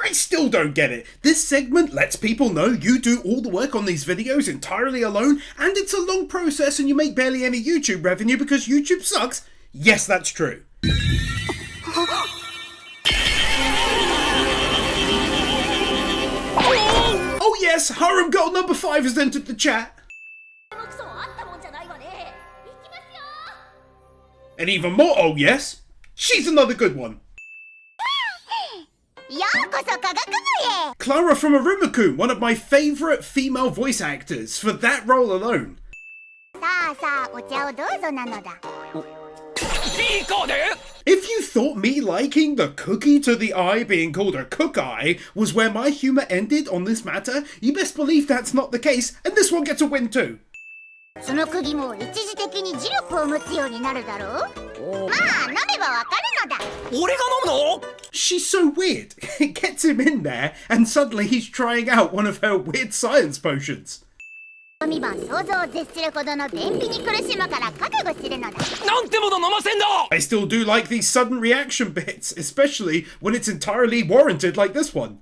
I still don't get it. This segment lets people know you do all the work on these videos entirely alone, and it's a long process and you make barely any YouTube revenue because YouTube sucks. Yes, that's true. Oh yes, Harem Girl number 5 has entered the chat. And even more oh yes, she's another good one. Clara from Aruma-kun, one of my favourite female voice actors, for that role alone. If you thought me liking the cookie to the eye being called a cook eye was where my humour ended on this matter, you best believe that's not the case, and this one gets a win too. She's so weird. It gets him in there, and suddenly he's trying out one of her weird science potions. I still do like these sudden reaction bits, especially when it's entirely warranted like this one.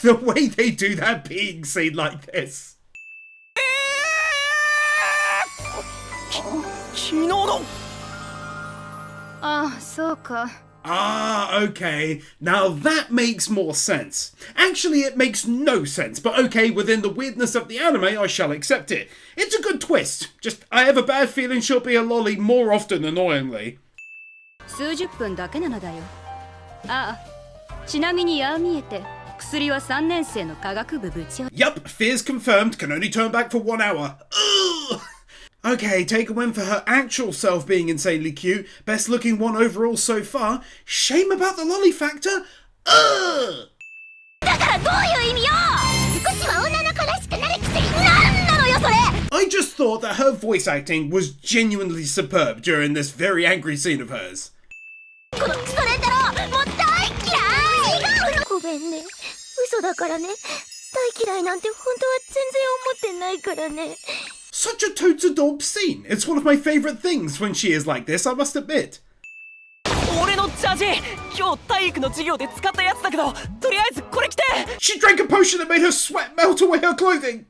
The way they do that peeing scene like this. Ah, okay. Now that makes more sense. Actually, it makes no sense, but okay, within the weirdness of the anime, I shall accept it. It's a good twist. Just, I have a bad feeling she'll be a lolly more often, annoyingly. Yup, fears confirmed, can only turn back for 1 hour. Ugh. Okay, take a win for her actual self being insanely cute. Best looking one overall so far. Shame about the lolly factor. Ugh! I just thought that her voice acting was genuinely superb during this very angry scene of hers. Such a totes adorbs scene. It's one of my favourite things when she is like this, I must admit. She drank a potion that made her sweat melt away her clothing.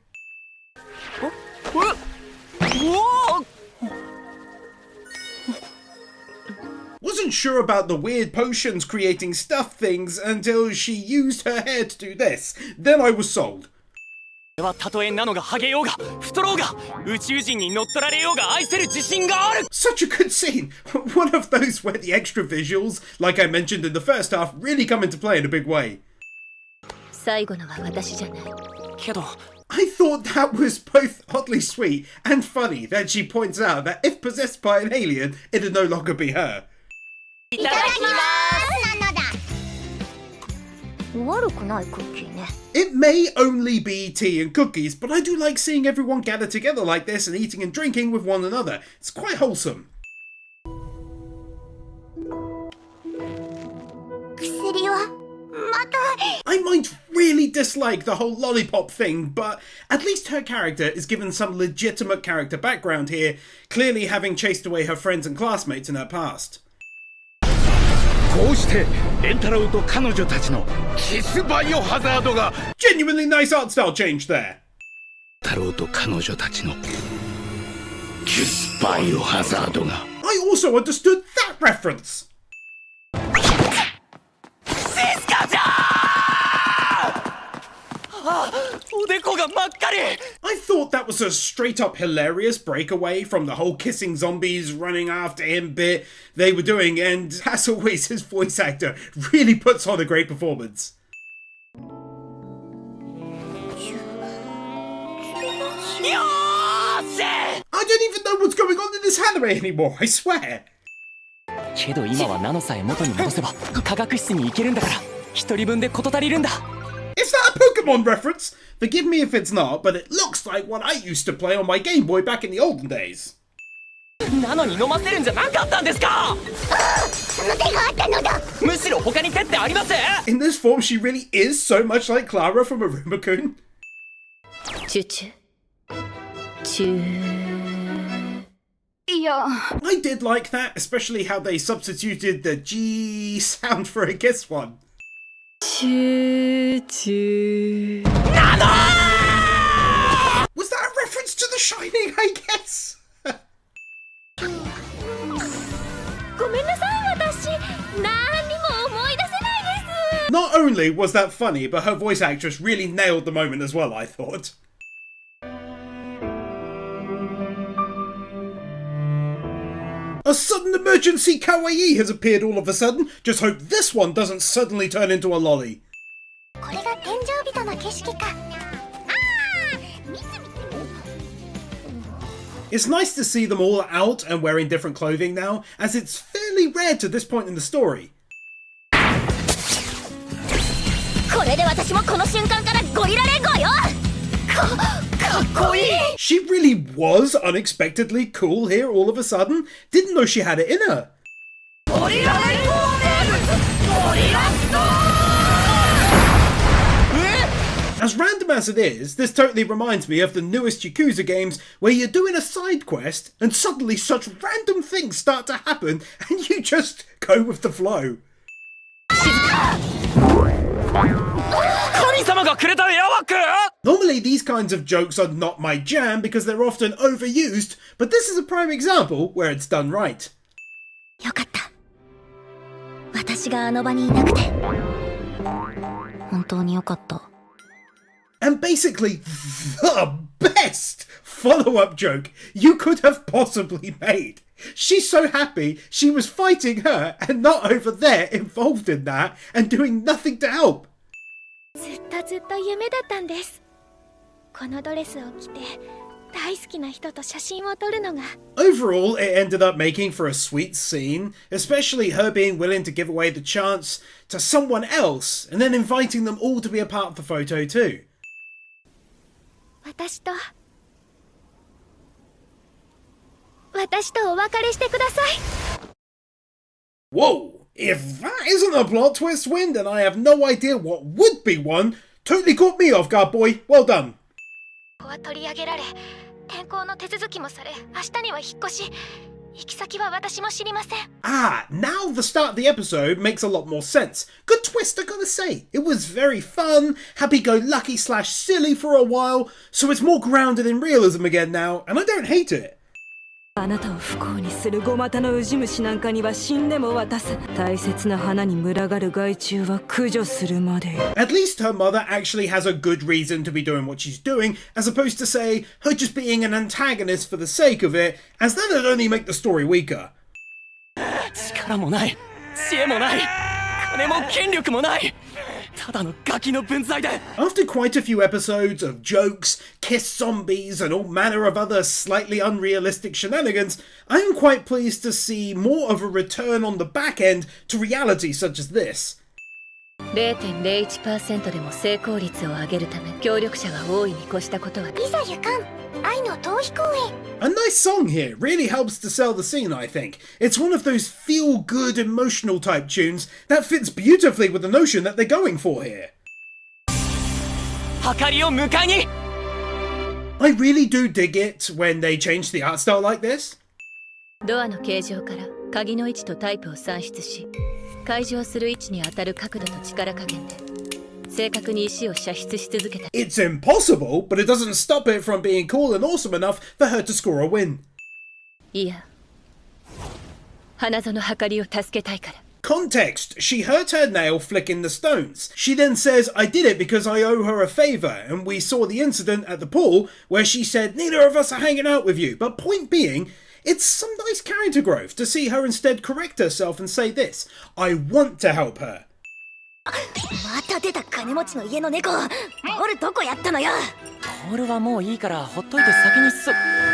Wasn't sure about the weird potions creating stuff things until she used her hair to do this. Then I was sold. Such a good scene. One of those where the extra visuals, like I mentioned in the first half, really come into play in a big way. I thought that was both oddly sweet and funny that she points out that if possessed by an alien, it'd no longer be her. It may only be tea and cookies, but I do like seeing everyone gather together like this and eating and drinking with one another. It's quite wholesome. I might really dislike the whole lollipop thing, but at least her character is given some legitimate character background here, clearly having chased away her friends and classmates in her past. Genuinely nice art style change there. I also understood that reference. I thought that was a straight up hilarious breakaway from the whole kissing zombies running after him bit they were doing, and as always his voice actor really puts on a great performance. I don't even know what's going on in this anime anymore, I swear. Is that a Pokemon reference? Forgive me if it's not, but it looks like what I used to play on my Game Boy back in the olden days. In this form, she really is so much like Clara from Aruma-kun. I did like that, especially how they substituted the G sound for a kiss one. Was that a reference to The Shining, I guess? Not only was that funny, but her voice actress really nailed the moment as well, I thought. A sudden emergency kawaii has appeared all of a sudden. Just hope this one doesn't suddenly turn into a lolly. It's nice to see them all out and wearing different clothing now, as it's fairly rare to this point in the story. She really was unexpectedly cool here all of a sudden. Didn't know she had it in her. As random as it is, this totally reminds me of the newest Yakuza games where you're doing a side quest and suddenly such random things start to happen and you just go with the flow. Normally these kinds of jokes are not my jam because they're often overused, but this is a prime example where it's done right. And basically the best follow-up joke you could have possibly made. She's so happy she was fighting her and not over there involved in that and doing nothing to help. Overall, it ended up making for a sweet scene, especially her being willing to give away the chance to someone else and then inviting them all to be a part of the photo too. Whoa! If that isn't a plot twist win, then I have no idea what would be one. Totally caught me off guard, boy. Well done. Ah, now the start of the episode makes a lot more sense. Good twist, I gotta say. It was very fun, happy-go-lucky / silly for a while, so it's more grounded in realism again now, and I don't hate it. At least her mother actually has a good reason to be doing what she's doing, as opposed to, say, her just being an antagonist for the sake of it, as that would only make the story weaker. After quite a few episodes of jokes, kiss zombies, and all manner of other slightly unrealistic shenanigans, I am quite pleased to see more of a return on the back end to reality such as this. 0.01% でも成功率を上げるため協力者が多いに越したことは。いざ行かん。愛の逃避行為。A nice song here really helps to sell the scene, I think. It's one of those feel-good emotional type tunes that fits beautifully with the notion that they're going for here. はかりを迎えに。I really do dig it when they change the art style like this. ドアの形状から鍵の位置とタイプを算出し。解錠する位置に当たる角度と力加減で正確に石を射出し続けた。It's impossible, but it doesn't stop it from being cool and awesome enough for her to score a win. いや、花園はかりを助けたいから。Context: she hurt her nail flicking the stones. She then says, I did it because I owe her a favour, and we saw the incident at the pool where she said, neither of us are hanging out with you. But point being, it's some nice character growth to see her instead correct herself and say this, I want to help her.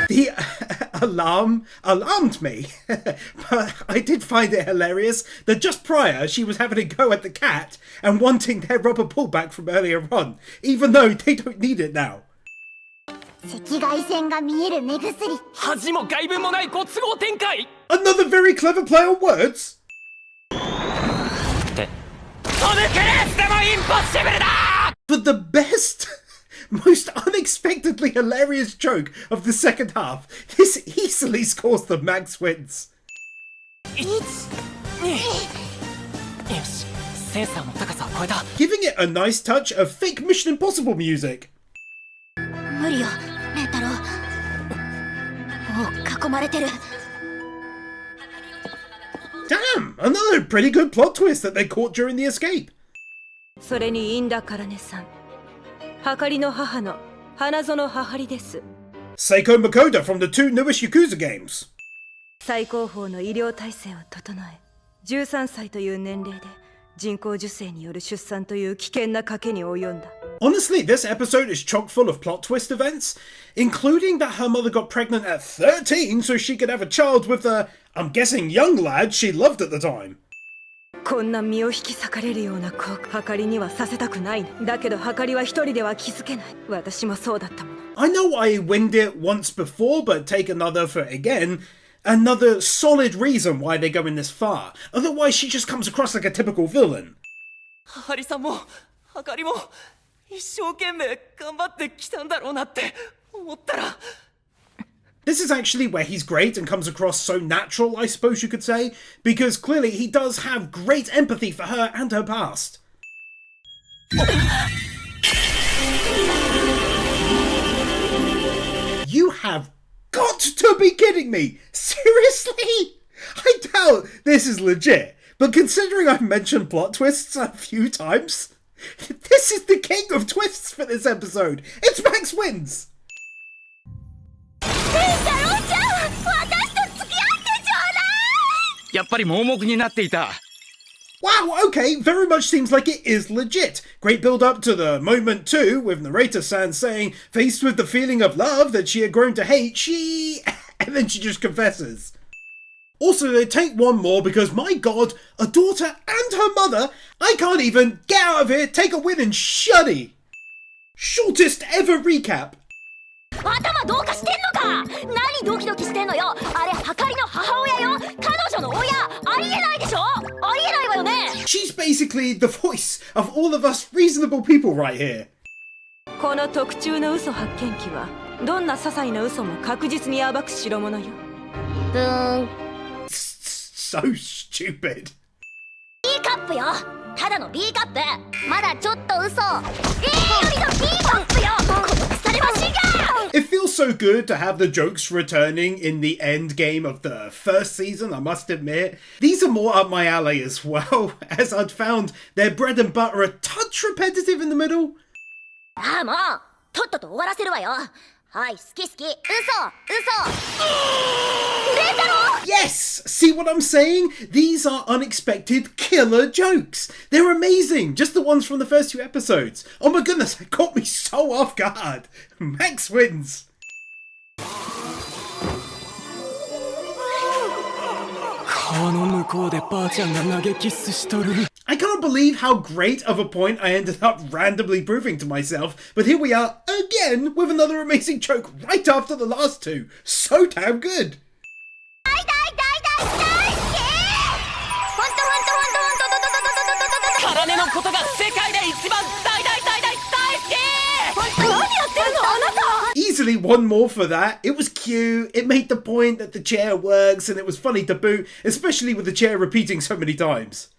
The alarm alarmed me, but I did find it hilarious that just prior she was having a go at the cat and wanting their rubber pullback from earlier on, even though they don't need it now. Another very clever play on words. For the best most unexpectedly hilarious joke of the second half. This easily scores the max wins. Giving it a nice touch of fake Mission Impossible music. Damn, another pretty good plot twist that they caught during the escape. Seiko Makoda from the two newest Yakuza games. Honestly, this episode is chock full of plot twist events, including that her mother got pregnant at 13 so she could have a child with the, I'm guessing, young lad she loved at the time. I know I winged it once before, but take another for it again. Another solid reason why they're going this far. Otherwise, she just comes across like a typical villain. This is actually where he's great and comes across so natural, I suppose you could say, because clearly he does have great empathy for her and her past. You have got to be kidding me! Seriously? I doubt this is legit, but considering I've mentioned plot twists a few times, this is the king of twists for this episode. It's Max Wins! Wow, okay, very much seems like it is legit. Great build up to the moment too, with narrator-san saying, faced with the feeling of love that she had grown to hate, she... and then she just confesses. Also, they take one more because, my god, a daughter and her mother, I can't even get out of here, take a win and shuddy. Shortest ever recap. She's basically the voice of all of us reasonable people right here. So stupid. It feels so good to have the jokes returning in the end game of the first season, I must admit. These are more up my alley as well, as I'd found their bread and butter a touch repetitive in the middle. Yes! See what I'm saying? These are unexpected killer jokes. They're amazing, just the ones from the first two episodes. Oh my goodness, it caught me so off guard. Max wins. I can't believe how great of a point I ended up randomly proving to myself, but here we are again with another amazing joke right after the last two. So damn good. Easily one more for that. It was cute, it made the point that the chair works, and it was funny to boot, especially with the chair repeating so many times.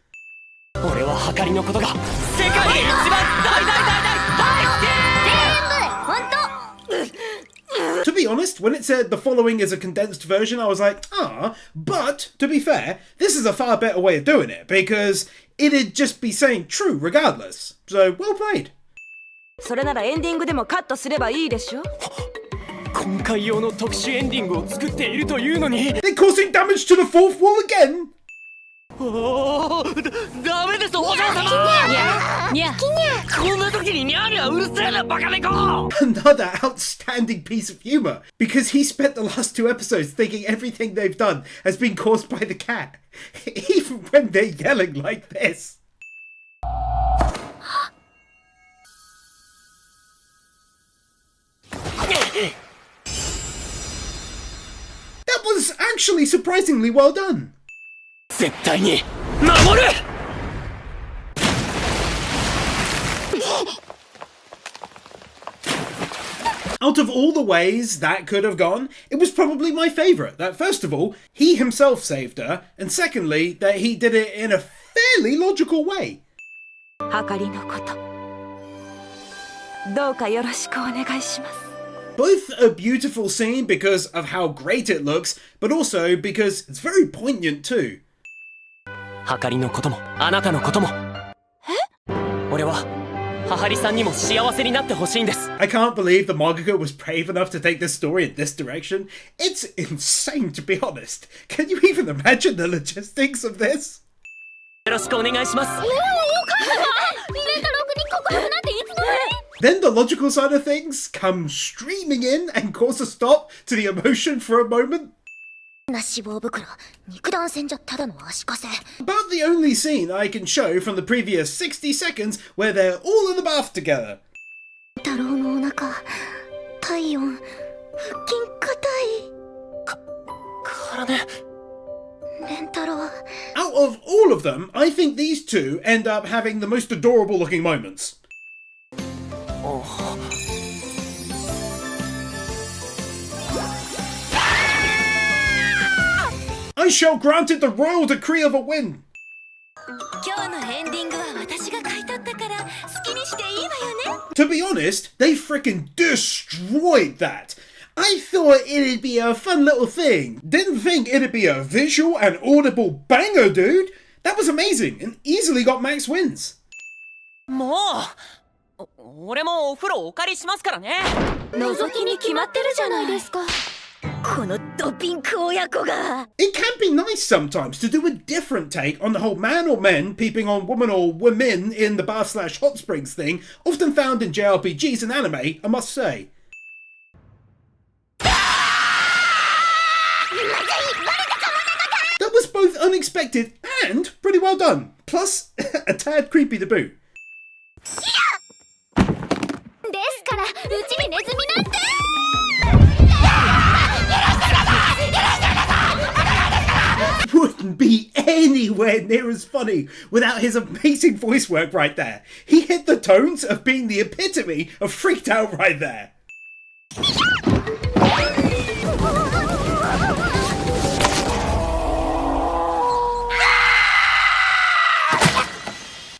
To be honest, when it said the following is a condensed version, I was like, but to be fair, this is a far better way of doing it, because it'd just be saying true regardless. So, well played. They're causing damage to the fourth wall again! Another outstanding piece of humour, because he spent the last two episodes thinking everything they've done has been caused by the cat, even when they're yelling like this. That was actually surprisingly well done. Out of all the ways that could have gone, it was probably my favourite. That first of all, he himself saved her, and secondly, that he did it in a fairly logical way. はかりのこと、どうかよろしくお願いします。 Both a beautiful scene because of how great it looks, but also because it's very poignant too. はかりのこともあなたのことも。俺はははりさんにも幸せになってほしいんです。 I can't believe the mangaka was brave enough to take this story in this direction. It's insane, to be honest. Can you even imagine the logistics of this? よろしくお願いします。 Then the logical side of things come streaming in and cause a stop to the emotion for a moment. About the only scene I can show from the previous 60 seconds where they're all in the bath together. Out of all of them, I think these two end up having the most adorable looking moments. I shall grant it the royal decree of a win. To be honest, they frickin' destroyed that. I thought it'd be a fun little thing. Didn't think it'd be a visual and audible banger, dude. That was amazing and easily got max wins. もう俺もお風呂お借りしますからね。覗きに決まってるじゃないですか。このドピンク親子が。 It can be nice sometimes to do a different take on the whole man or men peeping on woman or women in the bath/hot springs thing, often found in JRPGs and anime, I must say. That was both unexpected and pretty well done. Plus, a tad creepy to boot. ですからうちにネズミなんて。 Wouldn't be anywhere near as funny without his amazing voice work right there. He hit the tones of being the epitome of freaked out right there.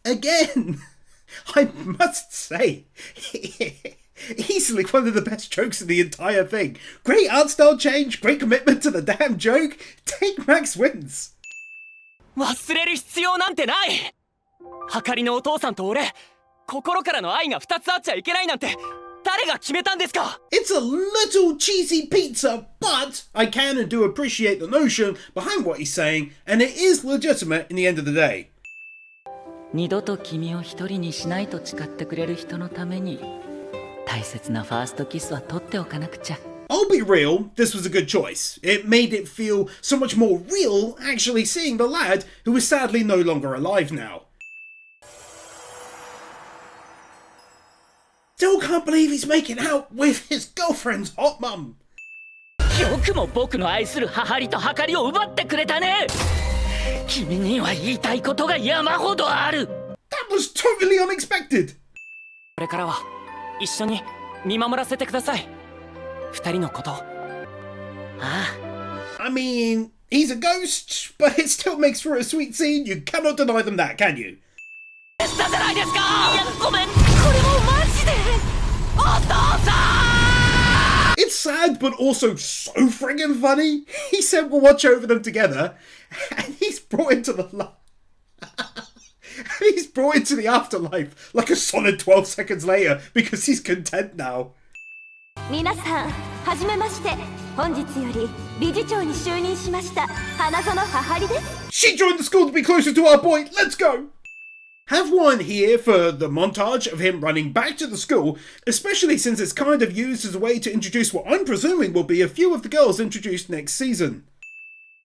Again, I must say, easily one of the best jokes in the entire thing. Great art style change, great commitment to the damn joke. Take max wins. 忘れる必要なんてない。はかりのお父さんと俺、心からの愛が2つあっちゃいけないなんて誰が決めたんですか？ It's a little cheesy pizza, but I can and do appreciate the notion behind what he's saying, and it is legitimate in the end of the day. 二度と君を一人にしないと誓ってくれる人のために大切なファーストキスは取っておかなくちゃ。 I'll be real, this was a good choice. It made it feel so much more real actually seeing the lad who is sadly no longer alive now. Still can't believe he's making out with his girlfriend's hot mum. よくも僕の愛する母りとはかりを奪ってくれたね。君には言いたいことが山ほどある。 That was totally unexpected. これからは一緒に見守らせてください。二人のこと。ああ。I mean, he's a ghost, but it still makes for a sweet scene. You cannot deny them that, can you? したじゃないですか。いや、ごめん。これもマジで。お父さん。 It's sad, but also so friggin' funny. He said we'll watch over them together, and he's brought into the he's brought into the afterlife like a solid 12 seconds later because he's content now. 皆さん、はじめまして。本日より理事長に就任しました花園ははりです。 She joined the school to be closer to our boy. Let's go. Have one here for the montage of him running back to the school, especially since it's kind of used as a way to introduce what I'm presuming will be a few of the girls introduced next season.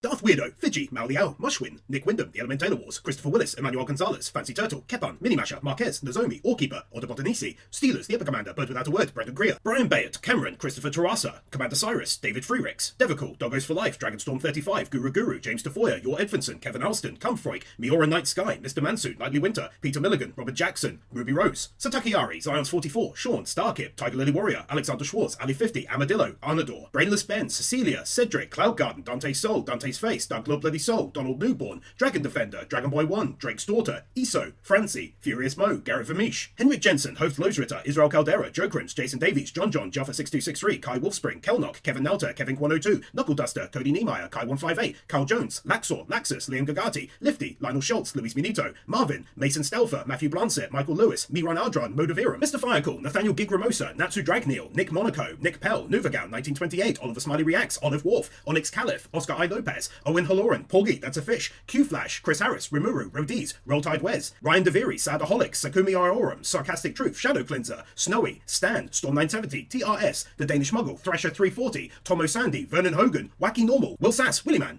Darth Weirdo, Fidji, Mal Liao, Mushwin, Nick Wyndham, The Elemental Wars, Christopher Willis, Emmanuel Gonzalez, Fancy Turtle, Kepan, Minimasher, Marquez, Nozomi, Orkeeper, Odabotanisi, Steelers, The Epic Commander, Bird Without a Word, Brendan Greer, Brian Bayard, Cameron, Christopher Terrasa, Commander Cyrus, David Freerix, Devicool, Doggos for Life, Dragonstorm 35, Guru, James DeFoyer, Yor Edvinson, Kevin Alston, Cumfroik, Miora Night Sky, Mr. Mansu, Nightly Winter, Peter Milligan, Robert Jackson, Ruby Rose, Sataki Ari, Zions 44, Sean, Starkip, Tiger Lily Warrior, Alexander Schwartz, Ali 50, Amadillo, Arnador, Brainless Ben, Cecilia, Cedric, Cloud Garden, Dante's Soul, Dante's Face, Dark Lord Bloody Soul, Donald Newborn, Dragon Defender, Dragon Boy 1, Drake's Daughter, Iso, Francie, Furious Mo, Garrett Vermeesh, Henrik Jensen, Host Losritter, Israel Caldera, Joe Crims, Jason Davies, John, Jaffa 6263, Kai Wolfspring, Kelnock, Kevin Nelter, Kevin 102, Knuckle Duster, Cody Niemeyer, Kai 158, Carl Jones, Laxor, Laxus, Liam Gagati, Lifty, Lionel Schultz, Luis Minito, Marvin, Mason Stelfer, Matthew Blancet, Michael Lewis, Miran Ardron, Modaviram, Mr. Firecool, Nathaniel Gigramosa, Natsu Dragneel, Nick Monaco, Nick Pell, Nuvagown 1928, Oliver Smiley Reacts, Olive Wharf, Onyx Caliph, Oscar I. Lopez, Owen Haloran, Porgy, That's a Fish, Q-Flash, Chris Harris, Rimuru, Rodies, Roll Tide Wes, Ryan DeViri, Sadaholic, Sakumi Iorum, Sarcastic Truth, Shadow Cleanser, Snowy, Stan, Storm 970, TRS, The Danish Muggle, Thrasher 340, Tomo Sandy, Vernon Hogan, Wacky Normal, Will Sass, Willyman.